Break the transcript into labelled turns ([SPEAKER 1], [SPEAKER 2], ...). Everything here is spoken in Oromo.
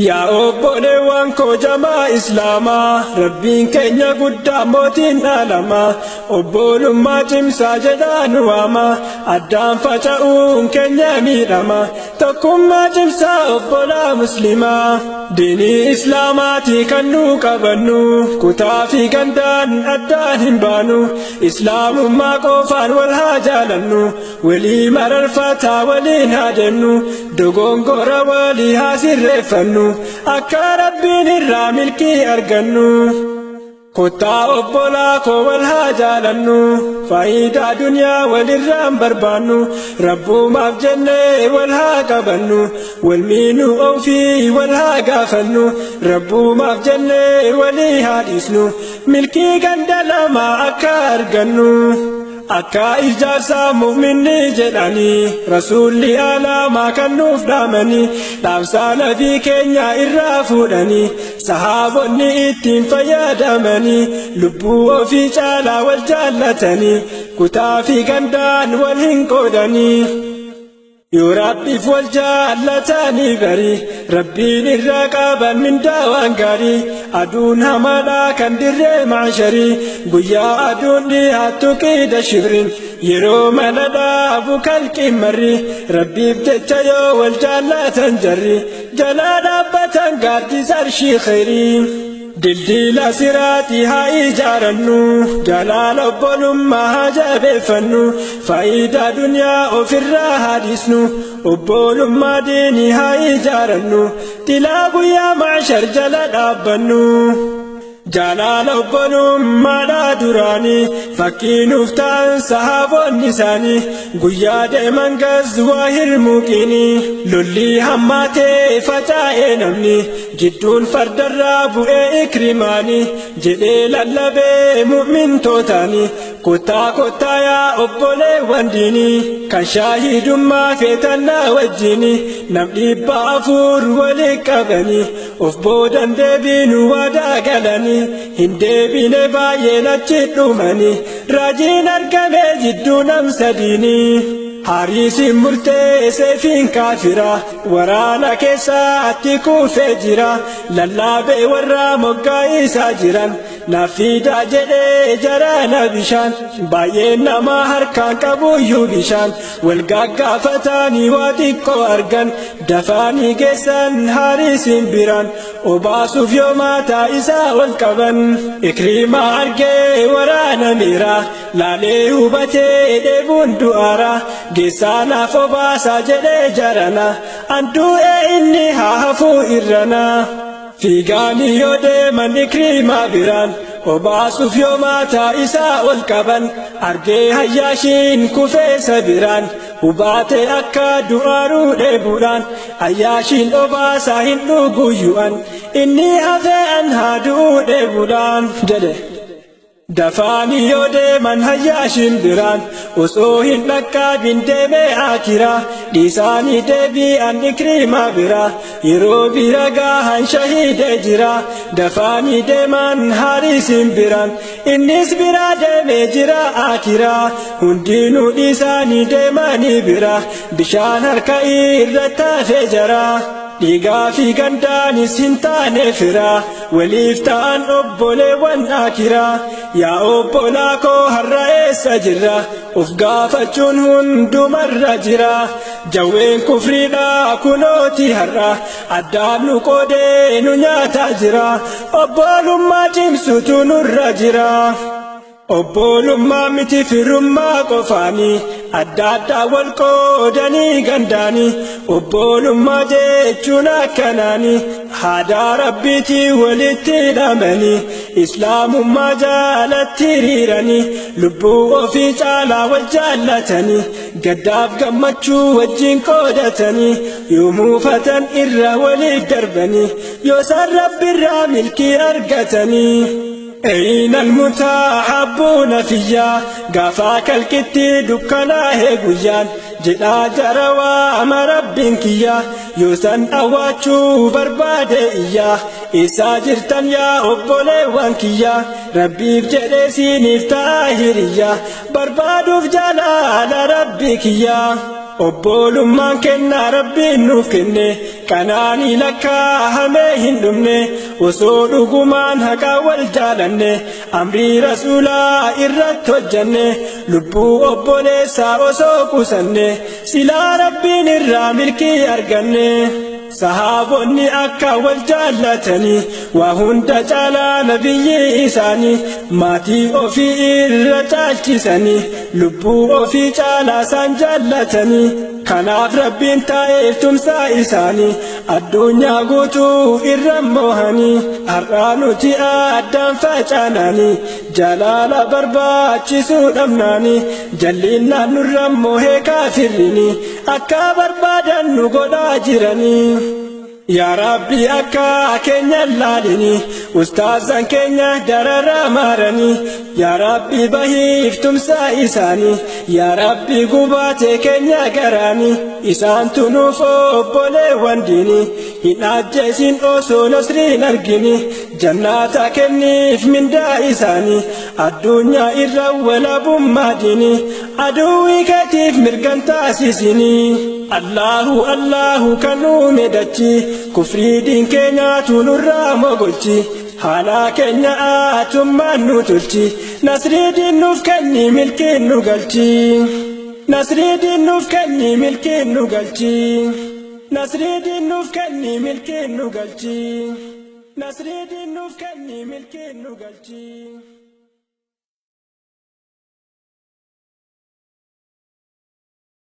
[SPEAKER 1] Yaa obboleewwan koo jamaa islaamaa rabbiin keenya guddaa mootiin alamaa obbolummaa cimsaa jedhaa nu waama addaan faca'uun keenya miidhama tokkummaa cimsaa obbolaa muslimaa diinii islaamaatii kan nu qabannu kutaa fi gandaan addaan hin baanu islaamummaa qofaan wal haa jaalannu walii mararfataa waliin haa jennu dogongora walii haa sirreeffannu akka rabbiin irraa milkii argannu kottaa obbolaa koo wal haa jaalannu faayidaa duniyaa walirraan barbaannu rabbumaaf jennee wal haa qabannu wal miinuu ofii wal haa gaafannu rabbumaaf jennee walii haa dhiisnu milkii ganda lamaa akka argannu akka ijaarsa mu'minni jedhanii rasuulli alaamaa kan nuuf dhaamanii dhaamsaa nabii keenya irraa fuudhanii sahaabonni ittiin fayyadamanii lubbuu ofii caalaa wal jaallatanii kutaa fi gandaan wal hin qoodanii yoo rabbiif wal jaallatanii bari rabbiin irraa qaban mindaa waan gaarii aduun hamaadhaa kan dirree maasharii guyyaa aduun dhiyaattu qiida shibrin yeroo mana dhaabu kalqiin marri rabbiif jecha yoo wal jaallatan jarri jalaa dhaabbatan gaaddisa arshii khayrii dildila siraatii haa ijaarannu jalaala obbolummaa haa jabeeffannu faayidaa duniyaa ofirraa haa dhiisnu obbolummaa diinii haa ijaarannu tilaa guyyaa maashar jala dhaabbannu jalaala obbolummaadhaa duraanii fakkii nuuf ta'an sahaabonni isaanii guyyaa deeman gazwaa hirmuuqiinii lollii hammaatee faca'ee namni jidduun fardarraa bu'ee ikrimaanii jedhee lallabee mu'mintootaanii kottaa kottaa yaa obboleewwan diinii kan shaahidummaa feetannaa wajjinii nam dhibbaa afur walii qabanii of boodan deebiinu waadaa galanii hin deebine baay'een achi dhumanii raajiin argamee jidduu nam sadiinii hariisiin murteessee fiin kaafira waraana keessatti kuufee jira lallaabee warra moggaa isaa jiran nafiidaa jedhee jaraana bishaan baay'een nama harkaan qabuyyuu bishaan wal gaggaafatanii waa xiqqoo argan dafaanii geessan hariisiin biraan obaasuuf yoo maataa isaa wal qaban ikrimaa argee waraana miiraa laalee hubatee dheebuun du'aara geessaanaaf obaasaa jedhee jarana andu'ee inni haa hafuu irrana fiigaanii yoo deeman ikrimaa biraan obaasuuf yoo maataa isaa ol qaban argee hayyaashiin kufeessa biraan hubaatee akka du'aaruu dheebuudhaan hayyaashiin obaasaa hin dhuguyyu'an inni hafe'an haa du'uu dheebuudhaan jedhe dafaanii yoo deeman hayyaashiin biraan osoo hin dhaqqabin deemee akiraa dhiisaanii deebi'an ikrimaa biraa yeroo bira gahan shahiidee jira dafaanii deeman hariisiin biraan innis biraa deemee jira akiraa hundinuu dhiisaanii deemanii biraa bishaan harka irratti hafee jaraa dhiigaa fi gandaanis hin taane firaa waliif ta'an obboleewwan akiraa yaa obbolaa koo har'a eessa jirra of gaafachuun hundumarra jira jawween kufriidhaa kunooti har'a addaan nu qoodee nu nyaataa jira obbolummaa cimsutu nurra jira obbolummaa miti firummaa qofaanii adda addaa wal qoodanii gandaanii obbolummaa jechuun akkanaanii haadaa rabbiitii walitti hidhamanii islaamummaa jaalatti hiriiranii lubbuu ofii caalaa wal jaallatanii gaddaaf gammachuu wajjin qoodatanii yoo muufatan irra waliif darbanii yoo san rabbirraa milkii argatanii أين المتحبون فيا قفاك الكتي دكنا هيقويان جدا جروا مربين كيا يوسن أواتشو برباد إياه إسا جرتن يا أبولي وانكيا ربي بجلسين افتاهريا بربادو في جلال ربي كيا obbolummaan kennaa rabbiin nuuf kenne qanaanii lakkaa'amee hin dhumne osoo dhugumaan haqaa wal jaalanne amrii rasuulaa irratti hojjanne lubbuu obboleessaa osoo qusanne silaa rabbiin irraa milkii arganne. sahaabonni akka wal jaallatanii waa hunda caalaa nabiyyi isaanii maatii ofii irra caalchisanii lubbuu ofii caalaa isaan jaallatanii kanaaf rabbiin taa'eef tumsaa isaanii addunyaa guutuu irra moohanii har'aa nuti addaan facaananii jaalala barbaachisuu dhabnaanii jallinnaan nurra moohee kaafirrini akka barbaadan nu godhaa jiranii. yaa rabbi akka keenya laalini ustaazan keenya darara maaranii yaa rabbi bahiif tumsaa isaanii yaa rabbi gubaatee keenya garaanii isaan tunuuf obboleewwan diinii hin ajjeesin osoo nasriin argini jannaata kenniif mindaa isaanii addunyaa irra walabummaa diinii aduwwii keetiif mirgan taasisinii. Allahu Allahu kan uume dachii kufrii diin keenyaatu nurraa mogolchi haala keenya aatummaan nu tolchi nasrii diin nuuf kenni milkiin nu galchi nasrii diin nuuf kenni milkiin nu galchi nasrii diin nuuf kenni milkiin nu galchi nasrii diin nuuf kenni milkiin nu galchi.